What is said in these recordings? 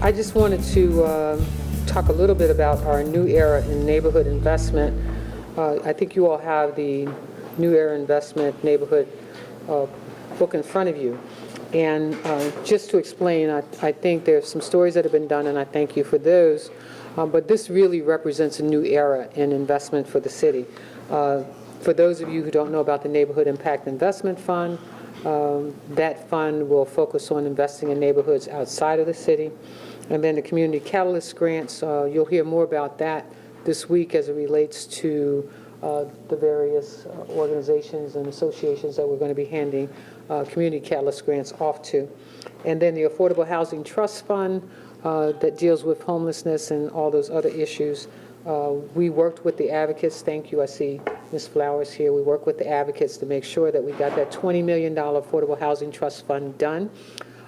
I just wanted to talk a little bit about our New Era in Neighborhood Investment. I think you all have the New Era Investment Neighborhood book in front of you. And just to explain, I think there's some stories that have been done, and I thank you for those. But this really represents a new era in investment for the city. For those of you who don't know about the Neighborhood Impact Investment Fund, that fund will focus on investing in neighborhoods outside of the city. And then the Community Catalyst Grants, you'll hear more about that this week as it relates to the various organizations and associations that we're going to be handing Community Catalyst Grants off to. And then the Affordable Housing Trust Fund that deals with homelessness and all those other issues. We worked with the advocates. Thank you. I see Ms. Flowers here. We worked with the advocates to make sure that we got that $20 million Affordable Housing Trust Fund done.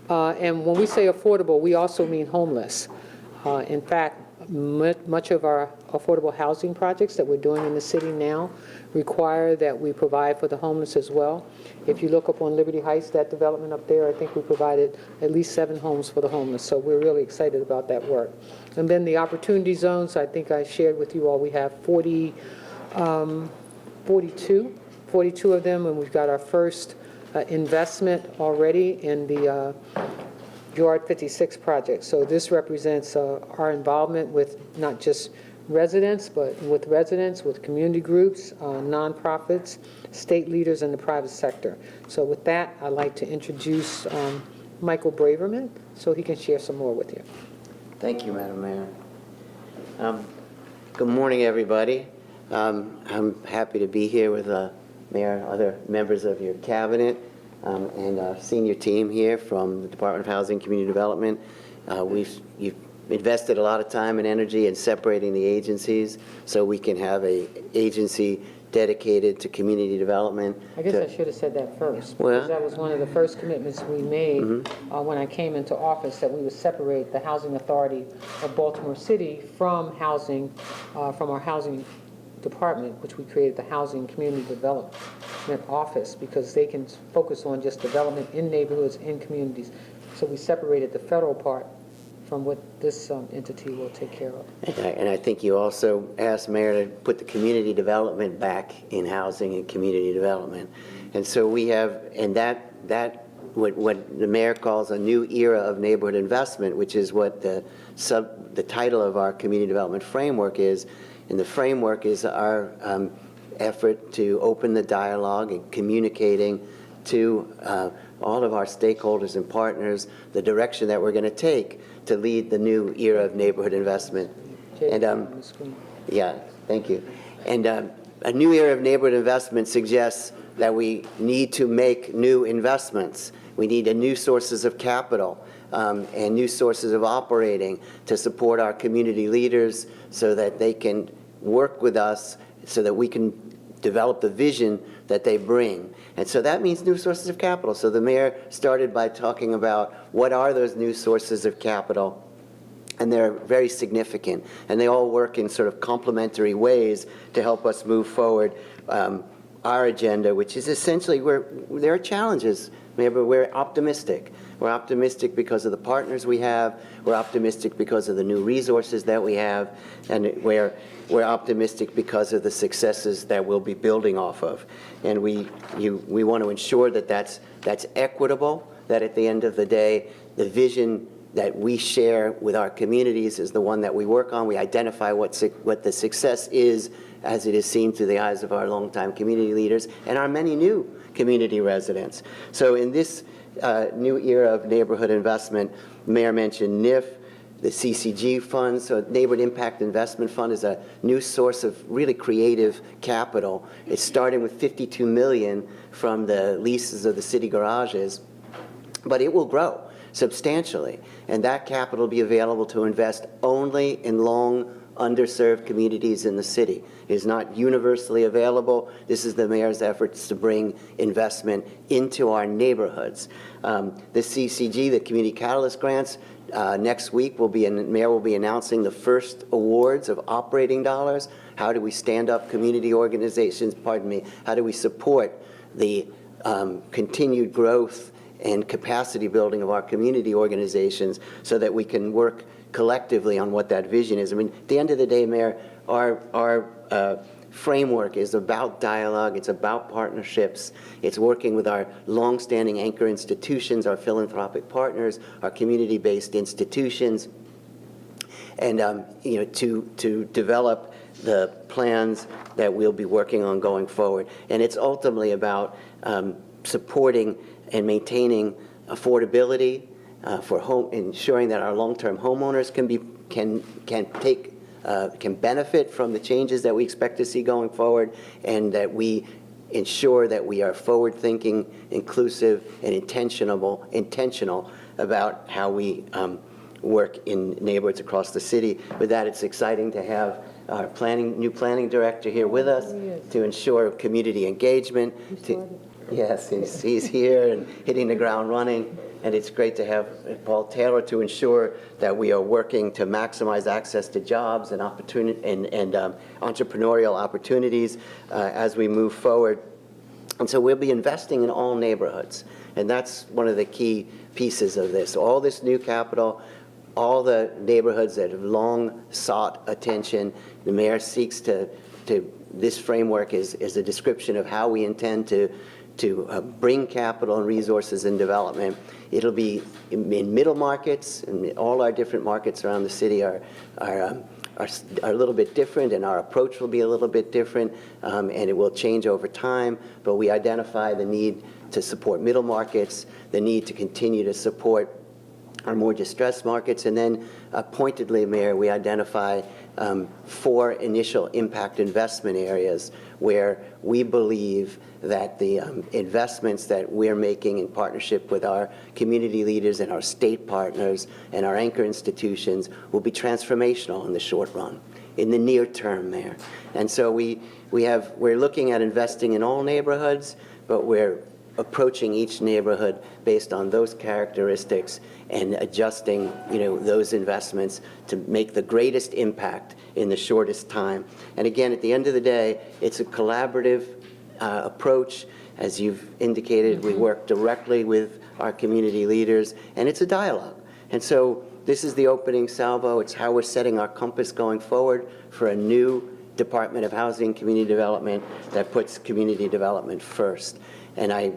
And when we say affordable, we also mean homeless. In fact, much of our affordable housing projects that we're doing in the city now require that we provide for the homeless as well. If you look up on Liberty Heights, that development up there, I think we provided at least 7 homes for the homeless. So we're really excited about that work. And then the opportunity zones, I think I shared with you all, we have 42 of them, and we've got our first investment already in the Yard 56 project. So this represents our involvement with not just residents, but with community groups, nonprofits, state leaders, and the private sector. So with that, I'd like to introduce Michael Braverman so he can share some more with you. Thank you, Madam Mayor. Good morning, everybody. I'm happy to be here with Mayor, other members of your cabinet, and our senior team here from the Department of Housing and Community Development. You've invested a lot of time and energy in separating the agencies so we can have an agency dedicated to community development. I guess I should have said that first, well, because that was one of the first commitments we made when I came into office, that we would separate the Housing Authority of Baltimore City from housing, from our housing department, which we created the Housing Community Development Office, because they can focus on just development in neighborhoods, in communities. So we separated the federal part from what this entity will take care of. And I think you also asked Mayor to put the community development back in housing and community development. And so we have, and what the Mayor calls a new era of neighborhood investment, which is what the title of our community development framework is. And the framework is our effort to open the dialogue and communicating to all of our stakeholders and partners the direction that we're going to take to lead the new era of neighborhood investment. And yeah, thank you. And a new era of neighborhood investment suggests that we need to make new investments. We need new sources of capital and new sources of operating to support our community leaders so that they can work with us so that we can develop the vision that they bring. And so that means new sources of capital. So the Mayor started by talking about what are those new sources of capital, and they're very significant. And they all work in sort of complementary ways to help us move forward our agenda, which is essentially where there are challenges, Mayor, but we're optimistic. We're optimistic because of the partners we have. We're optimistic because of the new resources that we have. And we're optimistic because of the successes that we'll be building off of. And we want to ensure that that's equitable, that at the end of the day, the vision that we share with our communities is the one that we work on. We identify what the success is as it is seen through the eyes of our longtime community leaders and our many new community residents. So in this new era of neighborhood investment, Mayor mentioned NIF, the CCG fund. So Neighborhood Impact Investment Fund is a new source of really creative capital. It's starting with $52 million from the leases of the city garages, but it will grow substantially, and that capital will be available to invest only in long underserved communities in the city. It is not universally available. This is the Mayor's efforts to bring investment into our neighborhoods. The CCG, the Community Catalyst Grants, next week Mayor will be announcing the first awards of operating dollars. How do we stand up community organizations, how do we support the continued growth and capacity building of our community organizations so that we can work collectively on what that vision is. I mean, at the end of the day, Mayor, our framework is about dialogue, it's about partnerships, it's working with our long-standing anchor institutions, our philanthropic partners, our community-based institutions, and to develop the plans that we'll be working on going forward. And it's ultimately about supporting and maintaining affordability for home, ensuring that our long-term homeowners can benefit from the changes that we expect to see going forward, and that we ensure that we are forward-thinking, inclusive, and intentional about how we work in neighborhoods across the city. With that, it's exciting to have our new planning director here with us to ensure community engagement. Yes, he's here and hitting the ground running. And it's great to have Paul Taylor to ensure that we are working to maximize access to jobs and opportunity and entrepreneurial opportunities as we move forward. And so we'll be investing in all neighborhoods. And that's one of the key pieces of this. All this new capital, all the neighborhoods that have long sought attention, the mayor seeks to this framework is a description of how we intend to bring capital and resources and development. It'll be in middle markets, and all our different markets around the city are a little bit different, and our approach will be a little bit different, and it will change over time. But we identify the need to support middle markets, the need to continue to support our more distressed markets, and then pointedly, Mayor, we identify 4 initial impact investment areas where we believe that the investments that we're making in partnership with our community leaders and our state partners and our anchor institutions will be transformational in the short run, in the near term, Mayor. And so we're looking at investing in all neighborhoods, but we're approaching each neighborhood based on those characteristics and adjusting, those investments to make the greatest impact in the shortest time. And again, at the end of the day, it's a collaborative approach. As you've indicated, we work directly with our community leaders, and it's a dialogue. And so this is the opening salvo. It's how we're setting our compass going forward for a new Department of Housing and Community Development that puts community development first. And I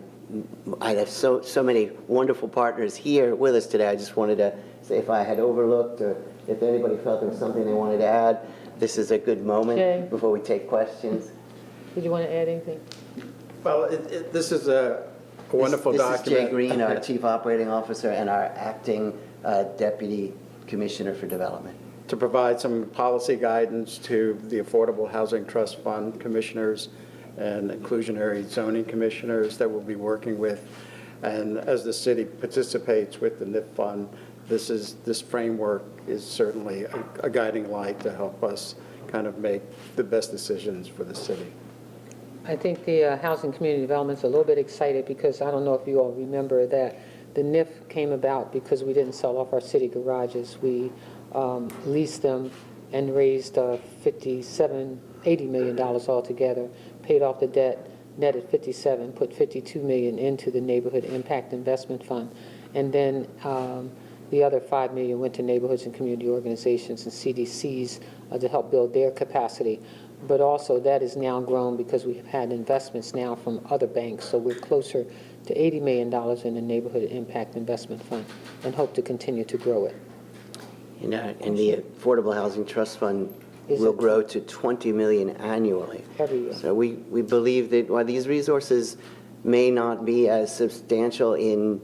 have so many wonderful partners here with us today. I just wanted to say, if I had overlooked or if anybody felt there was something they wanted to add, this is a good moment before we take questions. Did you want to add anything? Well, this is a wonderful document. This is Jay Green, our Chief Operating Officer, and our Acting Deputy Commissioner for Development. To provide some policy guidance to the Affordable Housing Trust Fund commissioners and inclusionary zoning commissioners that we'll be working with. And as the city participates with the NIF fund, this framework is certainly a guiding light to help us kind of make the best decisions for the city. I think the Housing Community Development's a little bit excited because I don't know if you all remember that the NIF came about because we didn't sell off our city garages. We leased them and raised $80 million altogether, paid off the debt, netted 57, put 52 million into the Neighborhood Impact Investment Fund, and then the other 5 million went to neighborhoods and community organizations and CDCs to help build their capacity. But also that is now grown because we've had investments now from other banks, so we're closer to $80 million in the Neighborhood Impact Investment Fund and hope to continue to grow it. And the Affordable Housing Trust Fund will grow to $20 million annually. Every year. So we believe that while these resources may not be as substantial in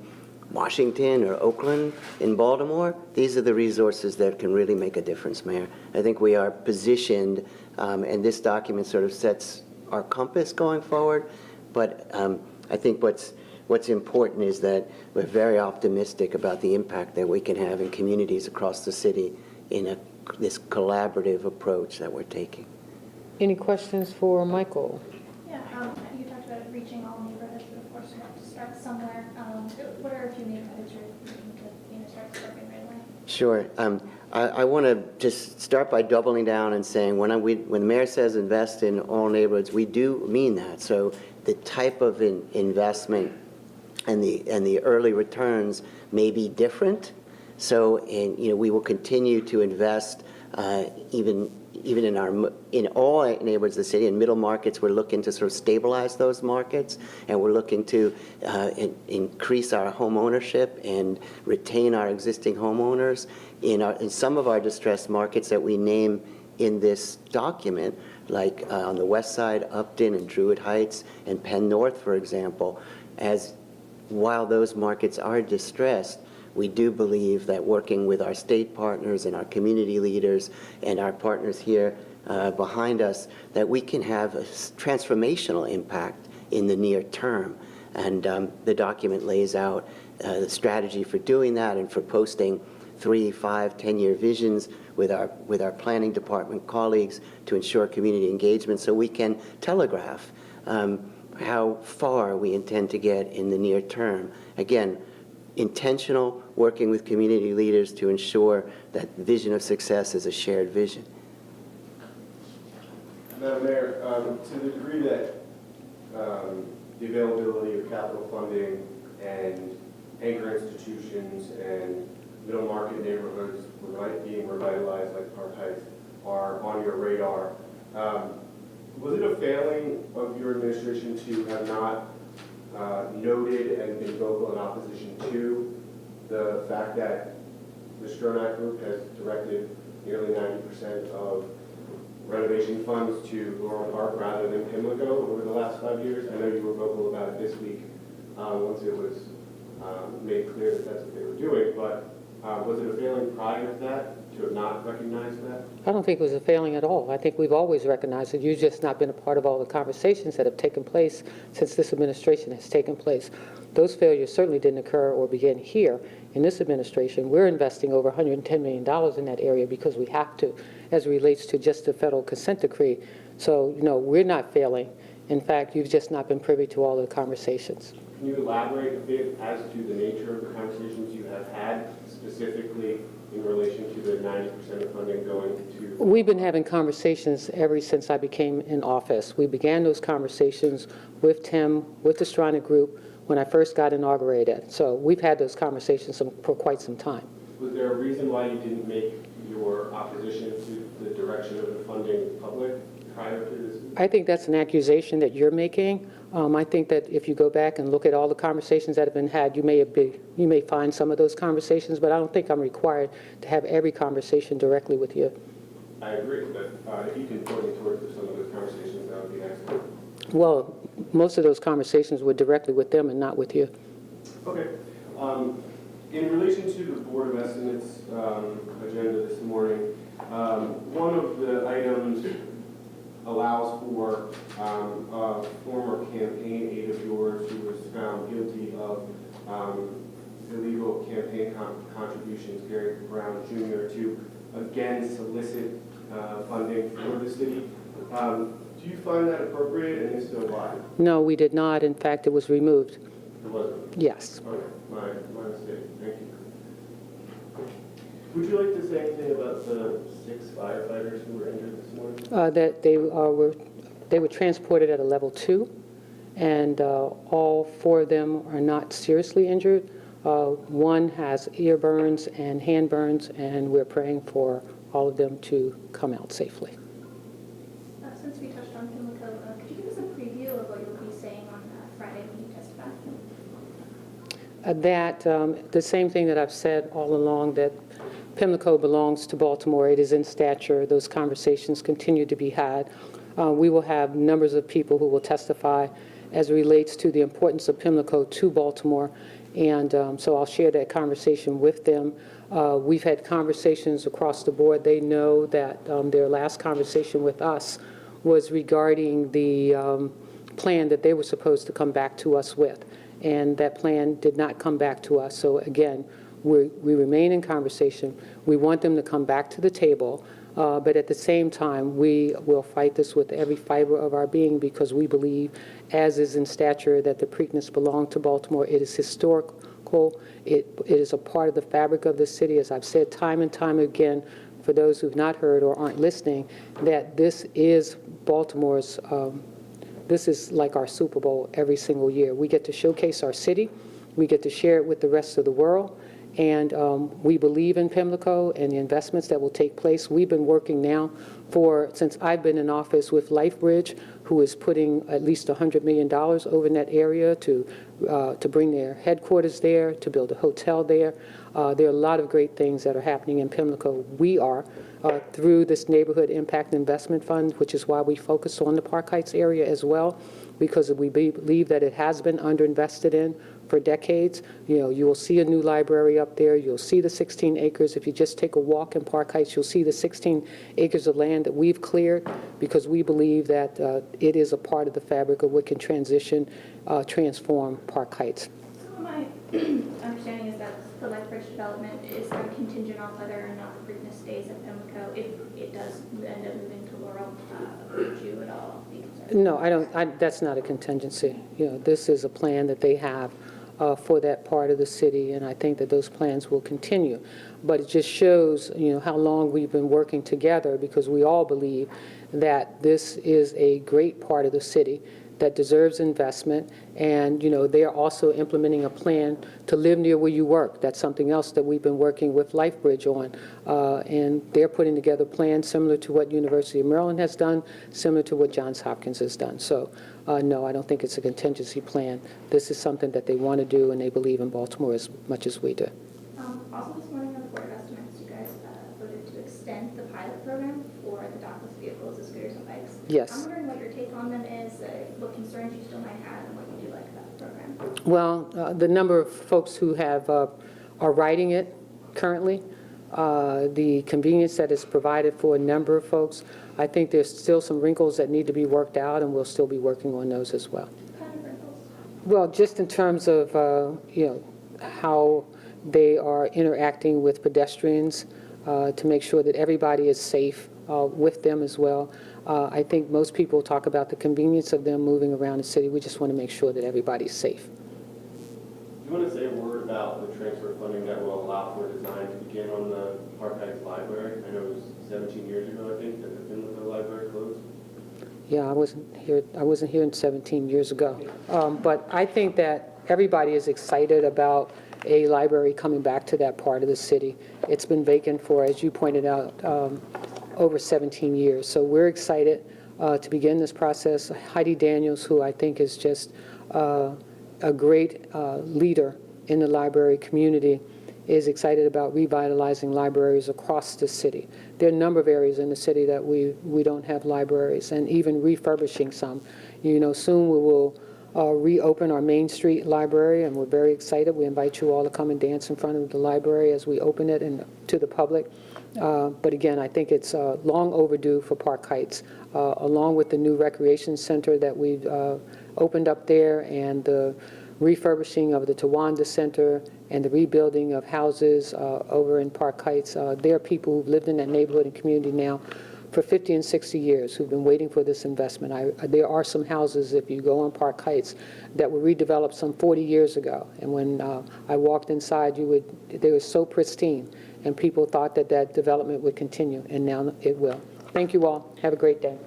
Washington or Oakland, in Baltimore, these are the resources that can really make a difference, Mayor. I think we are positioned, and this document sort of sets our compass going forward, but I think what's important is that we're very optimistic about the impact that we can have in communities across the city in this collaborative approach that we're taking. Any questions for Michael? Yeah, you talked about reaching all neighborhoods, but of course we have to start somewhere. What are a few neighborhoods you're looking to start serving right away? Sure. I want to just start by doubling down and saying when the mayor says invest in all neighborhoods, we do mean that. So the type of investment and the early returns may be different. So, and we will continue to invest even in all neighborhoods of the city. In middle markets, we're looking to sort of stabilize those markets, and we're looking to increase our home ownership and retain our existing homeowners. In some of our distressed markets that we name in this document, like on the west side, Upton and Druid Heights and Penn North, for example, while those markets are distressed, we do believe that working with our state partners and our community leaders and our partners here behind us, that we can have a transformational impact in the near term. And the document lays out the strategy for doing that and for posting 3, 5, 10-year visions with our planning department colleagues to ensure community engagement, so we can telegraph how far we intend to get in the near term. Again, intentional, working with community leaders to ensure that vision of success is a shared vision. Madam Mayor, to the degree that the availability of capital funding and anchor institutions and middle market neighborhoods being revitalized like Park Heights are on your radar, was it a failing of your administration to have not noted and been vocal in opposition to the fact that the Stronach Group has directed nearly 90% of renovation funds to Laurel Park rather than Pimlico over the last 5 years? I know you were vocal about it this week once it was made clear that that's what they were doing, but was it a failing prior to that to have not recognized that? I don't think it was a failing at all. I think we've always recognized it. You've just not been a part of all the conversations that have taken place since this administration has taken place. Those failures certainly didn't occur or begin here in this administration. We're investing over $110 million in that area because we have to, as it relates to just the federal consent decree. So, we're not failing. In fact, you've just not been privy to all the conversations. Can you elaborate a bit as to the nature of the conversations you have had, specifically in relation to the 90% of funding going to? We've been having conversations ever since I became in office. We began those conversations with Tim, with the Stronach Group, when I first got inaugurated. So we've had those conversations for quite some time. Was there a reason why you didn't make your opposition to the direction of the funding public prior to this? I think that's an accusation that you're making. I think that if you go back and look at all the conversations that have been had, you may find some of those conversations, but I don't think I'm required to have every conversation directly with you. I agree, but if you can point me towards some of those conversations, that would be excellent. Well, most of those conversations were directly with them and not with you. Okay. In relation to the Board of Estimates agenda this morning, one of the items allows for a former campaign aide of yours who was found guilty of illegal campaign contributions, Gary Brown Jr., to again solicit funding for the city. Do you find that appropriate, and if so, why? No, we did not. In fact, it was removed. It wasn't? Yes. Okay, my mistake. Thank you. Would you like to say anything about the 6 firefighters who were injured this morning? That they were transported at a level 2, and all 4 of them are not seriously injured. One has ear burns and hand burns, and we're praying for all of them to come out safely. Since we touched on Pimlico, could you give us a preview of what you'll be saying on Friday when you testify? The same thing that I've said all along, that Pimlico belongs to Baltimore. It is in stature. Those conversations continue to be had. We will have numbers of people who will testify as it relates to the importance of Pimlico to Baltimore, and so I'll share that conversation with them. We've had conversations across the board. They know that their last conversation with us was regarding the plan that they were supposed to come back to us with, and that plan did not come back to us. So again, we remain in conversation. We want them to come back to the table, but at the same time, we will fight this with every fiber of our being, because we believe, as is in stature, that the Preakness belong to Baltimore. It is historical. It is a part of the fabric of the city. As I've said time and time again, for those who've not heard or aren't listening, that this is Baltimore's, this is like our Super Bowl every single year. We get to showcase our city. We get to share it with the rest of the world. And we believe in Pimlico and the investments that will take place. We've been working now since I've been in office with LifeBridge, who is putting at least $100 million over in that area to bring their headquarters there, to build a hotel there. There are a lot of great things that are happening in Pimlico. We are through this Neighborhood Impact Investment Fund, which is why we focus on the Park Heights area as well, because we believe that it has been underinvested in for decades. You will see a new library up there. You'll see the 16 acres. If you just take a walk in Park Heights, you'll see the 16 acres of land that we've cleared, because we believe that it is a part of the fabric of what can transform Park Heights. So my understanding is that the LifeBridge development is contingent on whether or not Preakness stays at Pimlico. If it does end up moving to Laurel, would you at all be concerned? No, I don't. That's not a contingency. This is a plan that they have for that part of the city, and I think that those plans will continue. But it just shows, how long we've been working together, because we all believe that this is a great part of the city that deserves investment, and they are also implementing a plan to live near where you work. That's something else that we've been working with LifeBridge on, and they're putting together plans similar to what University of Maryland has done, similar to what Johns Hopkins has done. So no, I don't think it's a contingency plan. This is something that they want to do, and they believe in Baltimore as much as we do. Also this morning on the Board of Estimates, you guys voted to extend the pilot program for the dockless vehicles, the scooters and bikes. Yes. I'm wondering what your take on them is, what concerns you still might have, and what you do like about the program. Well, the number of folks who are riding it currently, the convenience that is provided for a number of folks, I think there's still some wrinkles that need to be worked out, and we'll still be working on those as well. What kind of wrinkles? Well, just in terms of, how they are interacting with pedestrians to make sure that everybody is safe with them as well. I think most people talk about the convenience of them moving around the city. We just want to make sure that everybody's safe. Do you want to say a word about the transfer of funding that will allow for design to begin on the Park Heights Library? I know it was 17 years ago, I think, that the Pimlico Library closed. Yeah, I wasn't here 17 years ago. But I think that everybody is excited about a library coming back to that part of the city. It's been vacant for, as you pointed out, over 17 years. So we're excited to begin this process. Heidi Daniels, who I think is just a great leader in the library community, is excited about revitalizing libraries across the city. There are a number of areas in the city that we don't have libraries, and even refurbishing some. Soon we will reopen our Main Street Library, and we're very excited. We invite you all to come and dance in front of the library as we open it and to the public. But again, I think it's long overdue for Park Heights, along with the new recreation center that we've opened up there, and the refurbishing of the Tawanda Center, and the rebuilding of houses over in Park Heights. There are people who've lived in that neighborhood and community now for 50 and 60 years who've been waiting for this investment. There are some houses, if you go on Park Heights, that were redeveloped some 40 years ago. And when I walked inside, they were so pristine, and people thought that development would continue, and now it will. Thank you all. Have a great day.